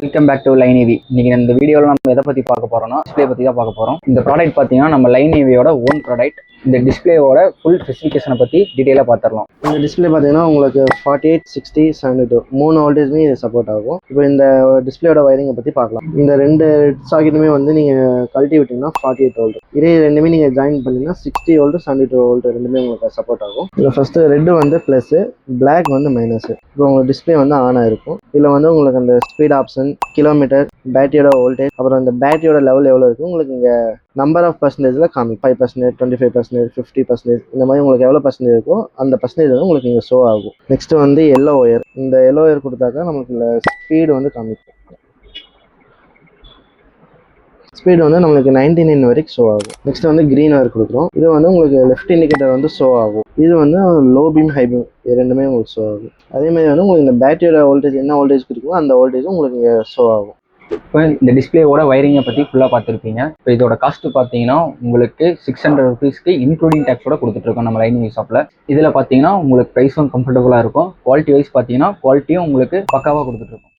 Welcome back to line EV. இன்னைக்கு இந்த வீடியோவில் நம்ம எதை பற்றி பார்க்க போறோம்னா டிஸ்பிளே பற்றி தான் பார்க்க போகிறோம். இந்த ப்ராடக்ட் பார்த்தீங்கன்னா நம்ம லைன் EVயோட ஓன் ப்ராடக்ட். இந்த டிஸ்பிளேவோட ஃபுல் ஸ்பெசிஃபிகேஷனை பற்றி டீட்டெயிலாக பார்த்துடலாம். இந்த டிஸ்பிளே பார்த்தீங்கன்னா உங்களுக்கு 48, 60, 72 3 வோல்டேஜ்மே இது சப்போர்ட் ஆகும். இப்போ இந்த டிஸ்பிளேயோட வயரிங்கை பற்றி பார்க்கலாம். இந்த ரெண்டு சாக்கெட்டுமே வந்து நீங்கள் கழட்டி விட்டிங்கன்னா 48 வோல்ட், இதே ரெண்டுமே நீங்கள் ஜாயின் பண்ணிங்கன்னா 60 வோல்ட் 72 வோல்ட் ரெண்டுமே உங்களுக்கு சப்போர்ட் ஆகும். இதில் ஃபஸ்ட்டு ரெட்டு வந்து ப்ளஸ்ஸு, பிளாக் வந்து மைனஸு. இப்போ உங்களுக்கு டிஸ்பிளே வந்து ஆன் ஆகிருக்கும். இதில் வந்து உங்களுக்கு அந்த ஸ்பீட் ஆப்ஷன், கிலோமீட்டர், பேட்டரியோட வோல்டேஜ், அப்புறம் அந்த பேட்டரியோட லெவல் எவ்வளோ இருக்குது உங்களுக்கு இங்கே நம்பர் ஆஃப் பர்சன்டேஜில் காமிக்கும். 5%, 25%, 50%, இந்த மாதிரி உங்களுக்கு எவ்வளோ பர்சன்டேஜ் இருக்கோ அந்த பர்சன்டேஜ் வந்து உங்களுக்கு இங்கே ஷோ ஆகும். நெக்ஸ்ட்டு வந்து எல்லோ ஒயர். இந்த எல்லோ ஒயர் கொடுத்தாக்கா நமக்கு இந்த ஸ்பீடு வந்து காமிக்கும். ஸ்பீடு வந்து நம்மளுக்கு 99 வரைக்கும் ஷோ ஆகும். நெக்ஸ்ட் வந்து க்ரீன் ஒயர் கொடுக்குறோம். இது வந்து உங்களுக்கு லெஃப்ட் இண்டிகேட்டர் வந்து ஷோ ஆகும். இது வந்து லோ பீம், ஹை பீம் இது ரெண்டுமே உங்களுக்கு ஷோ ஆகும். அதேமாதிரி வந்து உங்களுக்கு இந்த பேட்டரியோட வோல்டேஜ் என்ன வோல்டேஜ் கொடுக்குமோ அந்த வோல்டேஜும் உங்களுக்கு இங்கே ஷோ ஆகும். இப்போ இந்த டிஸ்பிளேவோட வயரிங்கை பற்றி ஃபுல்லாக பார்த்துருப்பீங்க. இப்போ இதோட காஸ்ட்டு பார்த்தீங்கன்னா உங்களுக்கு 600 ருபீஸ்க்கு இன்க்ளூடிங் டேக்ஸோட கொடுத்துட்ருக்கோம் நம்ம லைன் EV ஷாப்பில். இதில் பார்த்தீங்கன்னா உங்களுக்கு ப்ரைஸும் கம்ஃபர்டபுளாக இருக்கும். குவாலிட்டி வைஸ் பார்த்தீங்கன்னா குவாலிட்டியும் உங்களுக்கு பக்காவாக கொடுத்துட்ருக்கோம்.